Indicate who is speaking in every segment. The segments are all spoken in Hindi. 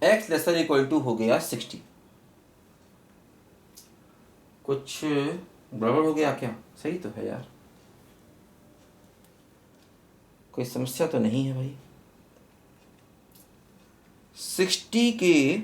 Speaker 1: x लेसर इक्वल टू हो गया 60। कुछ गड़बड़ हो गया क्या? सही तो है यार, कोई समस्या तो नहीं है भाई। 60 के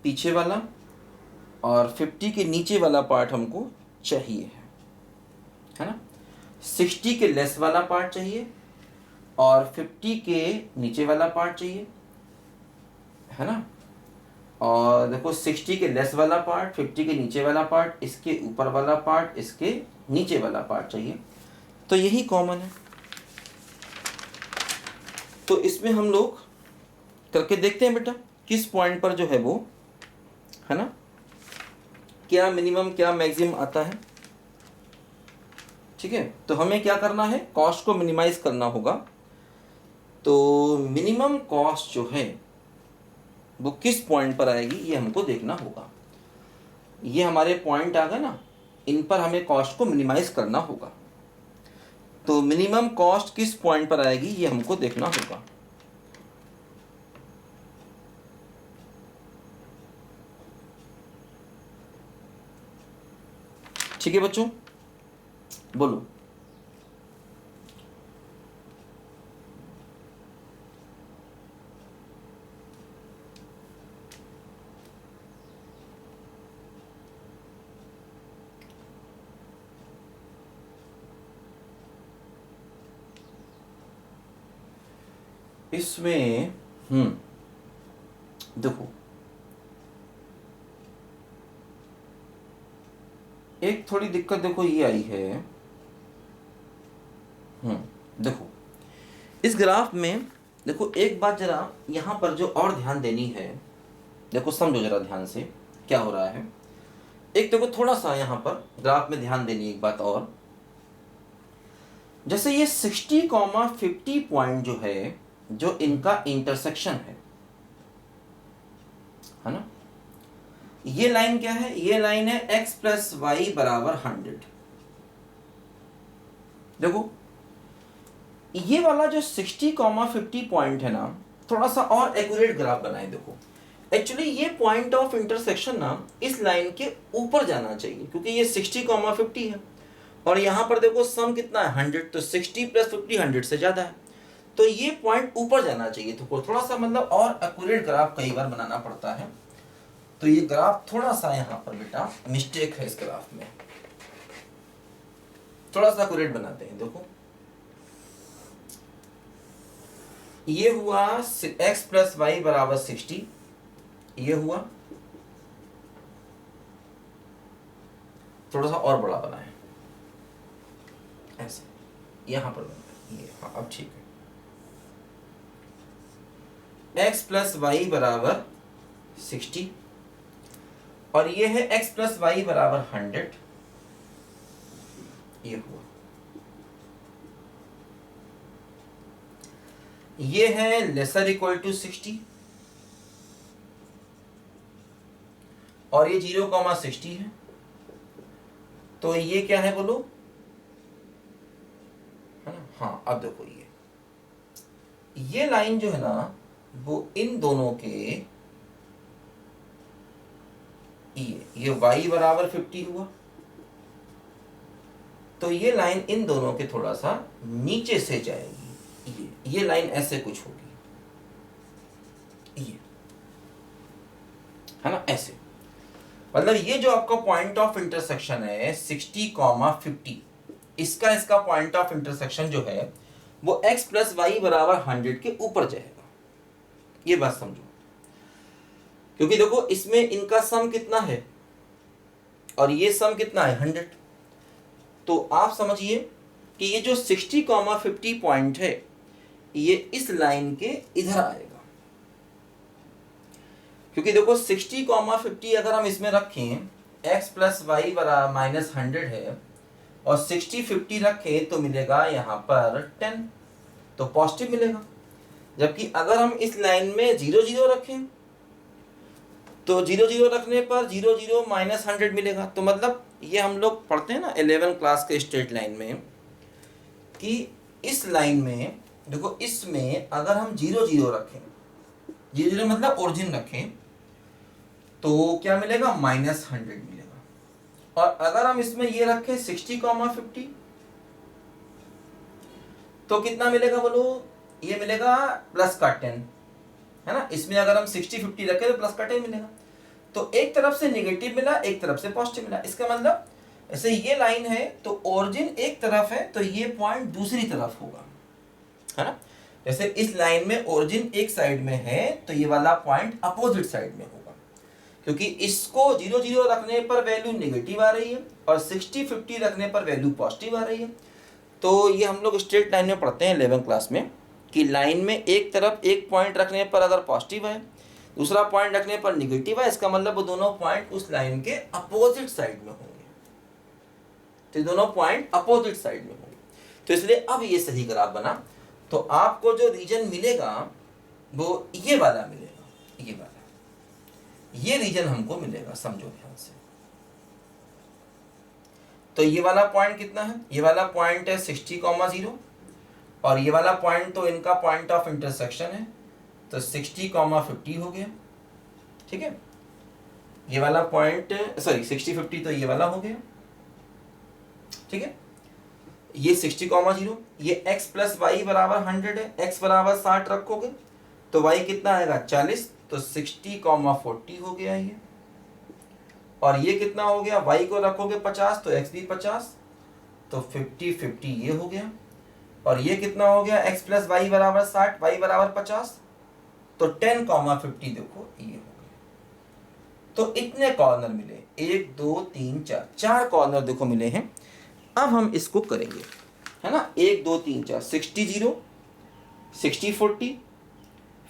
Speaker 1: पीछे वाला और 50 के नीचे वाला पार्ट हमको चाहिए है ना। 60 के लेस वाला पार्ट चाहिए और 50 के नीचे वाला पार्ट चाहिए, है ना। और देखो 60 के लेस वाला पार्ट, 50 के नीचे वाला पार्ट, इसके ऊपर वाला पार्ट, इसके नीचे वाला पार्ट चाहिए, तो यही कॉमन है। तो इसमें हम लोग करके देखते हैं बेटा किस पॉइंट पर जो है वो, है ना, क्या मिनिमम क्या मैक्सिमम आता है। ठीक है, तो हमें क्या करना है, कॉस्ट को मिनिमाइज करना होगा। तो मिनिमम कॉस्ट जो है वो किस पॉइंट पर आएगी ये हमको देखना होगा। ये हमारे पॉइंट आ गए ना, इन पर हमें कॉस्ट को मिनिमाइज करना होगा। तो मिनिमम कॉस्ट किस पॉइंट पर आएगी ये हमको देखना होगा। ठीक है बच्चों, बोलो। इसमें देखो एक थोड़ी दिक्कत देखो ये आई है। देखो इस ग्राफ में देखो एक बात जरा यहाँ पर जो और ध्यान देनी है, देखो समझो जरा ध्यान से क्या हो रहा है। एक देखो थोड़ा सा यहाँ पर ग्राफ में ध्यान देनी एक बात और, जैसे ये 60,50 पॉइंट जो है, जो इनका इंटरसेक्शन है ना, ये लाइन क्या है, ये लाइन है x प्लस वाई बराबर 100। देखो ये वाला जो 60,50 पॉइंट है ना, थोड़ा सा और एक्यूरेट ग्राफ बनाए। देखो एक्चुअली ये पॉइंट ऑफ इंटरसेक्शन ना इस लाइन के ऊपर जाना चाहिए, क्योंकि ये 60,50 है और यहाँ पर देखो सम कितना है 100, तो 60 प्लस 50 100 से ज़्यादा है, तो ये पॉइंट ऊपर जाना चाहिए। तो थोड़ा सा मतलब और एक्यूरेट ग्राफ कई बार बनाना पड़ता है, तो ये ग्राफ थोड़ा सा यहाँ पर बेटा मिस्टेक है, इस ग्राफ में थोड़ा सा एक्यूरेट बनाते हैं। देखो ये हुआ x प्लस वाई बराबर 60, ये हुआ थोड़ा सा और बड़ा बना है ऐसे, यहां पर ये, हाँ अब ठीक है। x प्लस वाई बराबर 60 और ये है x प्लस वाई बराबर 100, ये हुआ। ये है लेसर इक्वल टू 60 और ये 0,60 है, तो ये क्या है बोलो, है ना। हाँ अब देखो ये लाइन जो है ना वो इन दोनों के, ये y बराबर 50 हुआ, तो ये लाइन इन दोनों के थोड़ा सा नीचे से जाएगी, ये लाइन ऐसे कुछ होगी, ये है ना ऐसे। मतलब ये जो आपका पॉइंट ऑफ इंटरसेक्शन है 60,50, इसका पॉइंट ऑफ इंटरसेक्शन जो है वो x प्लस वाई बराबर 100 के ऊपर जाएगा, ये बात समझो। क्योंकि देखो इसमें इनका सम कितना है और ये सम कितना है 100, तो आप समझिए कि ये जो 60,50 पॉइंट है ये इस लाइन के इधर आएगा। क्योंकि देखो 60,50 अगर हम इसमें रखें, x प्लस वाई बराबर माइनस 100 है और 60,50 रखें तो मिलेगा यहाँ पर 10, तो पॉजिटिव मिलेगा। जबकि अगर हम इस लाइन में 0,0 रखें तो 0,0 रखने पर 0,0 माइनस 100 मिलेगा। तो मतलब ये हम लोग पढ़ते हैं ना 11 क्लास के स्ट्रेट लाइन में, कि इस लाइन में देखो इसमें अगर हम 0,0 रखें जीरो जीरो मतलब ओरिजिन रखें तो क्या मिलेगा, -100 मिलेगा। और अगर हम इसमें ये रखें 60,50 तो कितना मिलेगा बोलो, ये मिलेगा +10, है ना। इसमें अगर हम 60-50 रखें तो +10 मिलेगा। तो एक तरफ से नेगेटिव मिला, एक तरफ से पॉजिटिव मिला। इसका मतलब ऐसे ये लाइन है तो ओरिजिन एक तरफ है तो ये पॉइंट दूसरी तरफ होगा, है ना। जैसे इस लाइन में ओरिजिन एक साइड में है तो ये वाला पॉइंट अपोजिट साइड में होगा, क्योंकि इसको 0-0 रखने पर वैल्यू नेगेटिव आ रही है और 60-50 रखने पर वैल्यू पॉजिटिव आ रही है। तो ये हम लोग स्ट्रेट लाइन में पढ़ते हैं 11th क्लास में कि लाइन में एक तरफ एक पॉइंट रखने पर अगर पॉजिटिव है, दूसरा पॉइंट रखने पर निगेटिव है, इसका मतलब वो दोनों पॉइंट उस लाइन के अपोजिट साइड में होंगे। तो दोनों पॉइंट अपोजिट साइड में होंगे, तो इसलिए अब ये सही ग्राफ बना। तो आपको जो रीजन मिलेगा वो ये वाला मिलेगा, ये वाला, ये रीजन हमको मिलेगा, समझो ध्यान से। तो ये वाला पॉइंट कितना है, ये वाला पॉइंट है 60,0 और ये वाला पॉइंट तो इनका पॉइंट ऑफ इंटरसेक्शन है, तो 60,50 हो गया, ठीक है। ये वाला पॉइंट, सॉरी 60-50 तो ये वाला हो गया, ठीक है। ये 60,0, ये x प्लस वाई बराबर 100 है, x बराबर 60 रखोगे तो y कितना आएगा 40, तो 60,40 हो गया ये। और ये कितना हो गया, y को रखोगे 50 तो x भी 50, तो 50-50 ये हो गया। और ये कितना हो गया, x प्लस वाई बराबर 60, y बराबर 50, तो 10,50 देखो ये हो गया। तो इतने कॉर्नर मिले, 1 2 3 4, 4 कॉर्नर देखो मिले हैं। अब हम इसको करेंगे, है ना, 1 2 3 4, 60-0, 60-40,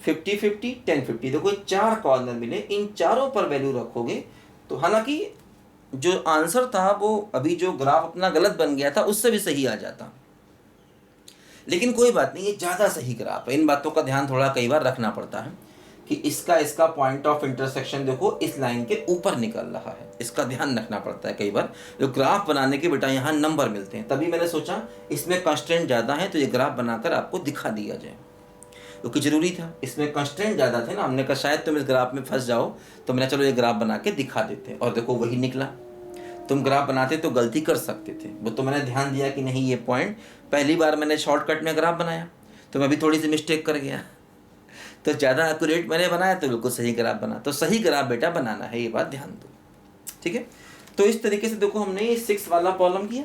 Speaker 1: 50-50, 10-50, देखो 4 कॉर्नर मिले। इन चारों पर वैल्यू रखोगे तो हालांकि जो आंसर था वो अभी जो ग्राफ अपना गलत बन गया था उससे भी सही आ जाता, लेकिन कोई बात नहीं, ये ज़्यादा सही ग्राफ है। इन बातों का ध्यान थोड़ा कई बार रखना पड़ता है कि इसका पॉइंट ऑफ इंटरसेक्शन देखो इस लाइन के ऊपर निकल रहा है, इसका ध्यान रखना पड़ता है। कई बार जो ग्राफ बनाने के बेटा यहाँ नंबर मिलते हैं, तभी मैंने सोचा इसमें कंस्ट्रेंट ज़्यादा है तो ये ग्राफ बनाकर आपको दिखा दिया जाए, क्योंकि ज़रूरी था। इसमें कंस्ट्रेंट ज़्यादा थे ना, हमने कहा शायद तुम इस ग्राफ में फंस जाओ, तो मैंने चलो ये ग्राफ बना के दिखा देते हैं, और देखो वही निकला। तुम ग्राफ बनाते तो गलती कर सकते थे, वो तो मैंने ध्यान दिया कि नहीं ये पॉइंट, पहली बार मैंने शॉर्टकट में ग्राफ बनाया तो मैं भी थोड़ी सी मिस्टेक कर गया, तो ज़्यादा एक्यूरेट मैंने बनाया तो बिल्कुल सही ग्राफ बना। तो सही ग्राफ बेटा बनाना है, ये बात ध्यान दो, ठीक है। तो इस तरीके से देखो हमने ये 6 वाला प्रॉब्लम किया।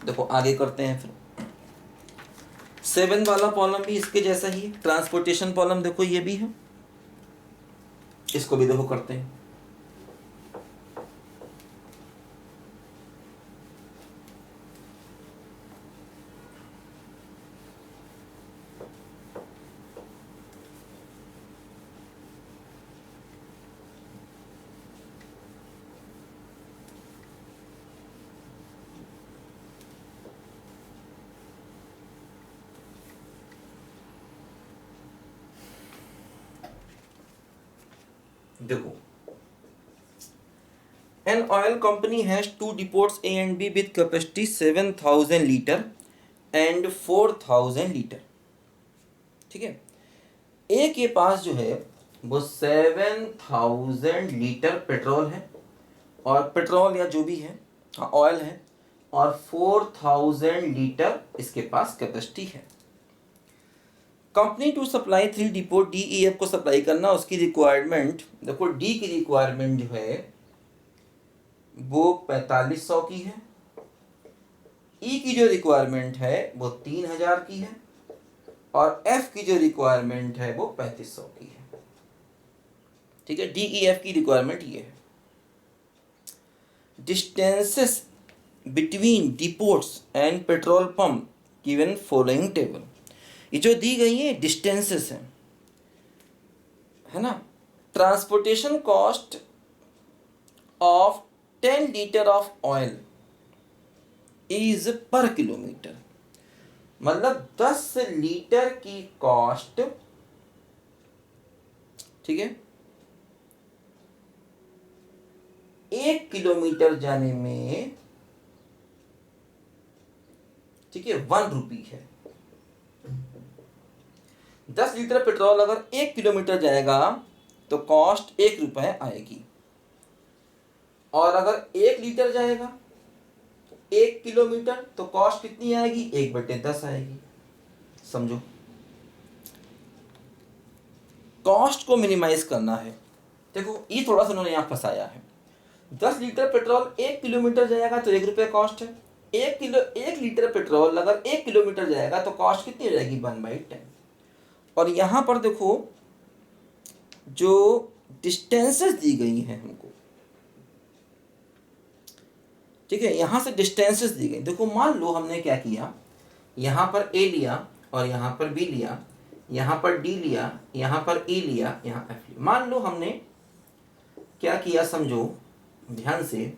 Speaker 1: देखो आगे करते हैं फिर 7 वाला प्रॉब्लम भी इसके जैसा ही है, ट्रांसपोर्टेशन प्रॉब्लम देखो ये भी है, इसको भी देखो करते हैं। देखो an oil company has 2 depots A and B with capacity 7,000 litre and 4,000 litre, ठीक है। ए के पास जो है वो 7,000 लीटर पेट्रोल है, और पेट्रोल या जो भी है, हाँ ऑयल है, और 4,000 लीटर इसके पास कैपेसिटी है। Company to supply 3 depot D E F को सप्लाई करना, उसकी रिक्वायरमेंट देखो, डी की रिक्वायरमेंट जो है वो 4500 की है, ई की जो रिक्वायरमेंट है वो 3000 की है, और एफ की जो रिक्वायरमेंट है वो 3500 की है, ठीक है। डी ई एफ की रिक्वायरमेंट ये है। Distances between depots and petrol pump given following table, ये जो दी गई है डिस्टेंसेस है ना। Transportation cost of 10 litre of oil is per kilometre, मतलब 10 लीटर की कॉस्ट, ठीक है, 1 किलोमीटर जाने में, ठीक है, 1 रुपी है। 10 लीटर पेट्रोल अगर 1 किलोमीटर जाएगा तो कॉस्ट 1 रुपये आएगी, और अगर 1 लीटर जाएगा 1 किलोमीटर तो कॉस्ट कितनी आएगी, 1/10 आएगी। समझो, कॉस्ट को मिनिमाइज करना है। देखो ये थोड़ा सा उन्होंने यहाँ फंसाया है। 10 लीटर पेट्रोल 1 किलोमीटर जाएगा तो 1 रुपये कॉस्ट है। 1 लीटर पेट्रोल अगर 1 किलोमीटर जाएगा तो कॉस्ट कितनी हो जाएगी, 1/10। और यहाँ पर देखो जो डिस्टेंसेस दी गई हैं हमको, ठीक है, यहाँ से डिस्टेंसेस दी गई। देखो मान लो हमने क्या किया, यहाँ पर ए लिया और यहाँ पर बी लिया, यहाँ पर डी लिया, यहाँ पर ई लिया, यहाँ एफ लिया। मान लो हमने क्या किया, समझो ध्यान से,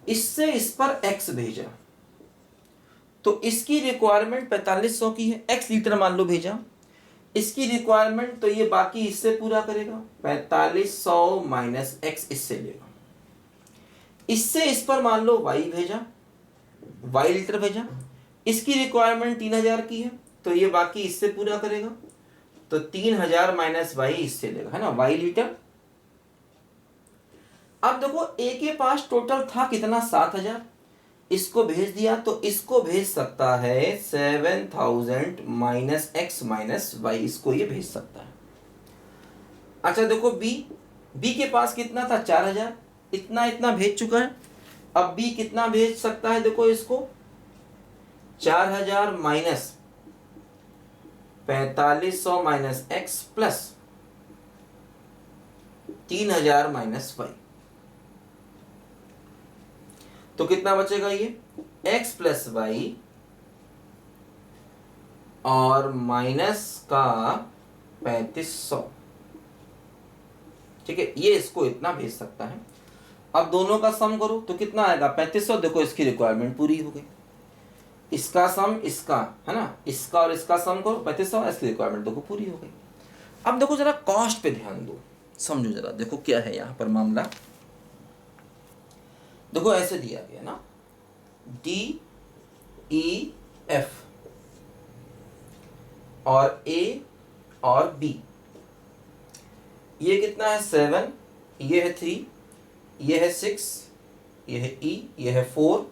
Speaker 1: इससे इस पर एक्स भेजा तो इसकी रिक्वायरमेंट 4500 की है, एक्स लीटर मान लो भेजा, इसकी रिक्वायरमेंट तो ये बाकी इससे पूरा करेगा, 4500 माइनस एक्स इससे लेगा। इससे इस पर मान लो वाई भेजा, वाई लीटर भेजा, इसकी रिक्वायरमेंट 3000 की है तो ये बाकी इससे पूरा करेगा, तो 3000 माइनस वाई इससे लेगा, है ना, वाई लीटर। अब देखो ए के पास टोटल था कितना, 7000, इसको भेज दिया तो इसको भेज सकता है 7000 माइनस एक्स माइनस वाई, इसको ये भेज सकता है। अच्छा देखो बी के पास कितना था, 4000, इतना भेज चुका है। अब बी कितना भेज सकता है, देखो इसको 4000 minus 4500 minus x plus 3000 minus y, तो कितना बचेगा, ये x प्लस वाई और माइनस का 3500, ठीक है, ये इसको इतना भेज सकता है। अब दोनों का सम करो तो कितना आएगा, 3500। देखो इसकी रिक्वायरमेंट पूरी हो गई, इसका सम इसका, है ना, इसका और इसका सम करो 3500, इसकी रिक्वायरमेंट देखो पूरी हो गई। अब देखो जरा कॉस्ट पे ध्यान दो, समझो जरा, देखो क्या है यहाँ पर मामला। देखो ऐसे दिया गया ना, डी ई एफ और ए और बी, ये कितना है 7, ये है 3, ये है 6, ये है ई, ये है 4,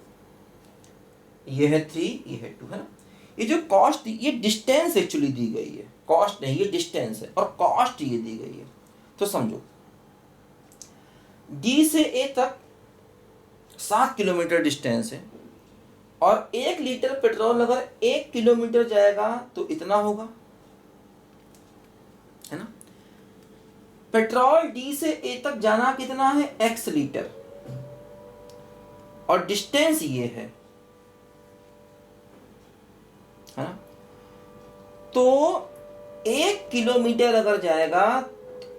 Speaker 1: ये है 3, ये है 2, है ना। ये जो कॉस्ट, ये डिस्टेंस एक्चुअली दी गई है, कॉस्ट नहीं, ये डिस्टेंस है और कॉस्ट ये दी गई है। तो समझो डी से ए तक 7 किलोमीटर डिस्टेंस है और 1 लीटर पेट्रोल अगर 1 किलोमीटर जाएगा तो इतना होगा, है ना। पेट्रोल डी से ए तक जाना कितना है, x लीटर, और डिस्टेंस ये है ना। तो 1 किलोमीटर अगर जाएगा,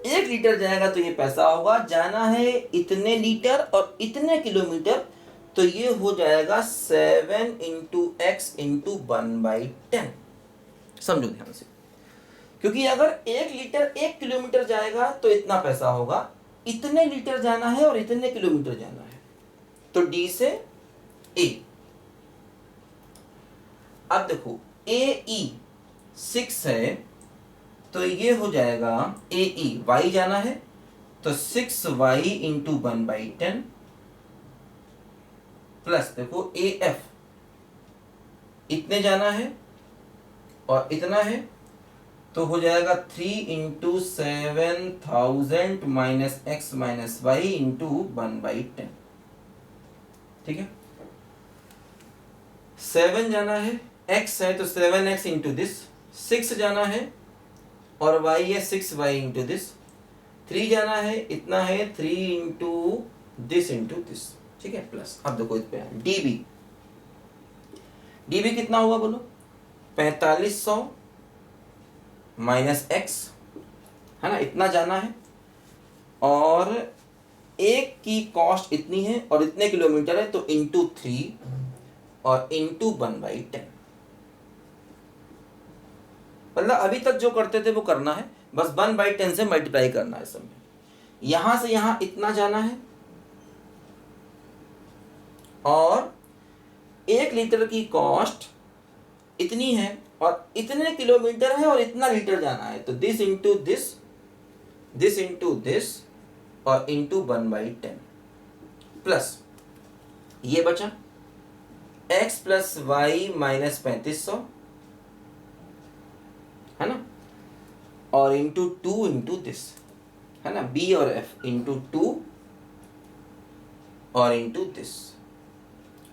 Speaker 1: 1 लीटर जाएगा तो ये पैसा होगा, जाना है इतने लीटर और इतने किलोमीटर, तो ये हो जाएगा 7 इंटू एक्स इंटू 1/10। समझो ध्यान से, क्योंकि अगर 1 लीटर 1 किलोमीटर जाएगा तो इतना पैसा होगा, इतने लीटर जाना है और इतने किलोमीटर जाना है, तो डी से ए। अब देखो ए ई 6 है तो ये हो जाएगा ए ई, वाई जाना है तो 6y इंटू 1/10 प्लस देखो ए एफ, इतने जाना है और इतना है, तो हो जाएगा 3 into 7000 minus x minus y into 1/10, ठीक है। 7 जाना है, x है तो 7x इंटू दिस, 6 जाना है और y है 6y इंटू दिस, 3 जाना है, इतना है 3 इंटू दिस इंटू दिस, ठीक है, प्लस। अब देखो इस पे डीबी, डीबी कितना हुआ बोलो, 4500 माइनस एक्स, है ना, इतना जाना है और एक की कॉस्ट इतनी है और इतने किलोमीटर है, तो इंटू 3 और इंटू 1/10। मतलब अभी तक जो करते थे वो करना है, बस 1/10 से मल्टीप्लाई करना है सब में। यहां से यहां इतना जाना है और 1 लीटर की कॉस्ट इतनी है और इतने किलोमीटर है और इतना लीटर जाना है, तो this into this into this और इंटू 1/10 प्लस ये बचा x प्लस वाई माइनस 3500 है ना, और इंटू 2 इंटू दिस है ना, b और f इंटू 2 और इंटू दिस,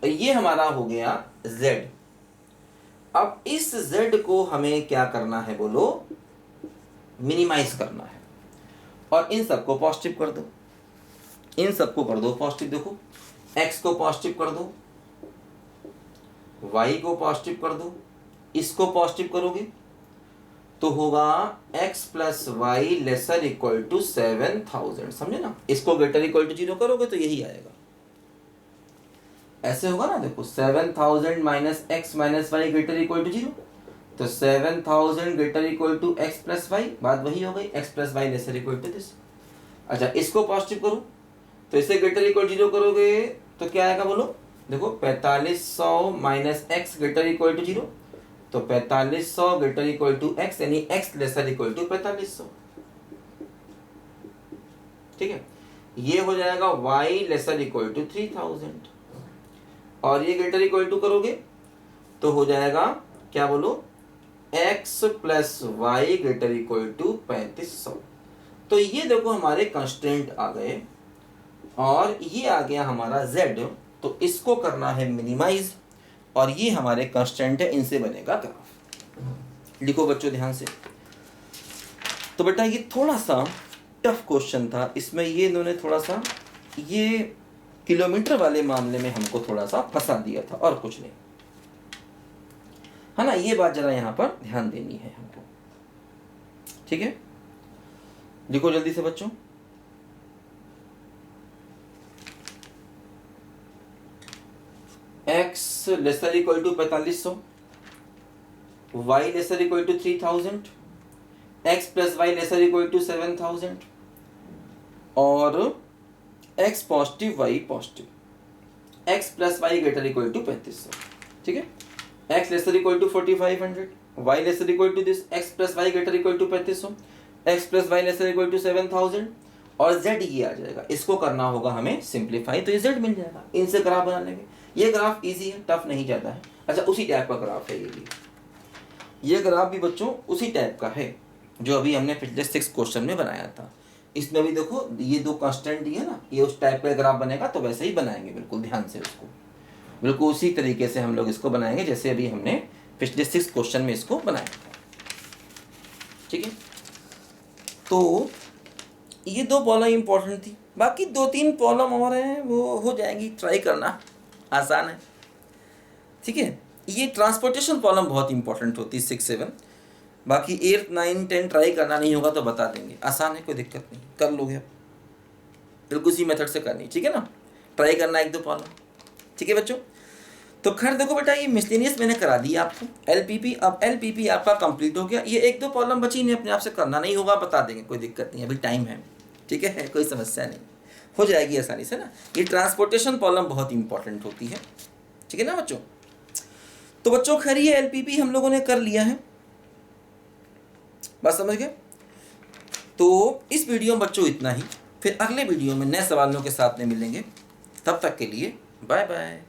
Speaker 1: ये हमारा हो गया z। अब इस z को हमें क्या करना है बोलो, मिनिमाइज करना है, और इन सबको पॉजिटिव कर दो, इन सबको कर दो पॉजिटिव। देखो x को पॉजिटिव कर दो, y को पॉजिटिव कर दो, इसको पॉजिटिव करोगे तो होगा x plus y lesser equal to 7000, समझे ना। इसको ग्रेटर इक्वल टू 0 करोगे तो यही आएगा, ऐसे होगा ना। देखो 7000 minus x minus y greater equal to 0, तो 7000 greater equal to x plus y, बात वही हो गई, x plus y lesser equal to this. अच्छा इसको पॉजिटिव करो, तो इसे ग्रेटर इक्वल 0 करोगे तो क्या आएगा बोलो, देखो 4500 minus x greater equal to 0, तो 4500 ग्रेटर इक्वल टू एक्स, यानी एक्स लेसर इक्वल टू 4500, ठीक है। ये हो जाएगा वाई लेसर इक्वल टू 3000, और ये ग्रेटर इक्वल टू करोगे तो हो जाएगा क्या बोलो, x plus y greater equal to 3500। तो ये देखो हमारे कंस्ट्रेंट आ गए, और ये आ गया हमारा z, तो इसको करना है मिनिमाइज, और ये हमारे कंस्ट्रेंट है, इनसे बनेगा ग्राफ। लिखो बच्चों ध्यान से। तो बेटा ये थोड़ा सा टफ क्वेश्चन था, इसमें ये इन्होंने थोड़ा सा ये किलोमीटर वाले मामले में हमको थोड़ा सा फंसा दिया था, और कुछ नहीं, है ना। ये बात जरा यहाँ पर ध्यान देनी है हमको, ठीक है। लिखो जल्दी से बच्चों। x lesser equal to 4500, y lesser equal to 3000, x plus y lesser equal to 7000, और x positive y positive, x plus y greater equal to 3500, ठीक है। x lesser equal to 4500, y lesser equal to this, x plus y greater equal to 3500, x plus y lesser equal to 7000, और z ये आ जाएगा। इसको करना होगा हमें सिंप्लीफाई, तो ये z मिल जाएगा। इनसे ग्राफ बना लेंगे। ये ग्राफ इजी है, टफ नहीं जाता है। अच्छा उसी टाइप का ग्राफ है ये भी, ये ग्राफ भी बच्चों उसी टाइप का है जो अभी हमने पिछले 6 क्वेश्चन में बनाया था। इसमें भी देखो ये 2 कांस्टेंट दिए ना, ये उस टाइप का ग्राफ बनेगा, तो वैसे ही बनाएंगे, बिल्कुल ध्यान से उसको, बिल्कुल उसी तरीके से हम लोग इसको बनाएंगे जैसे अभी हमने पिछले 6 क्वेश्चन में इसको बनाया था, ठीक है। तो ये 2 प्रॉब्लम इंपॉर्टेंट थी, बाकी 2-3 प्रॉब्लम और हैं वो हो जाएंगी, ट्राई करना, आसान है, ठीक है। ये ट्रांसपोर्टेशन प्रॉब्लम बहुत इंपॉर्टेंट होती है 6-7, बाकी 8, 9, 10 ट्राई करना नहीं होगा तो बता देंगे, आसान है, कोई दिक्कत नहीं, कर लोगे आप, बिल्कुल उसी मेथड से करनी, ठीक है ना। ट्राई करना 1-2 प्रॉब्लम, ठीक है बच्चों। तो खैर देखो बेटा ये मिसलेनियस मैंने करा दिया आपको, LPP, अब LPP आपका कंप्लीट हो गया। ये 1-2 प्रॉब्लम बची, इन्हें अपने आप से करना नहीं होगा, बता देंगे, कोई दिक्कत नहीं, अभी टाइम है, ठीक है, कोई समस्या नहीं, हो जाएगी आसानी से ना। ये ट्रांसपोर्टेशन प्रॉब्लम बहुत इंपॉर्टेंट होती है, ठीक है ना बच्चों। तो बच्चों खैर ये LPP हम लोगों ने कर लिया है, बात समझ गए। तो इस वीडियो में बच्चों इतना ही, फिर अगले वीडियो में नए सवालों के साथ में मिलेंगे, तब तक के लिए बाय बाय।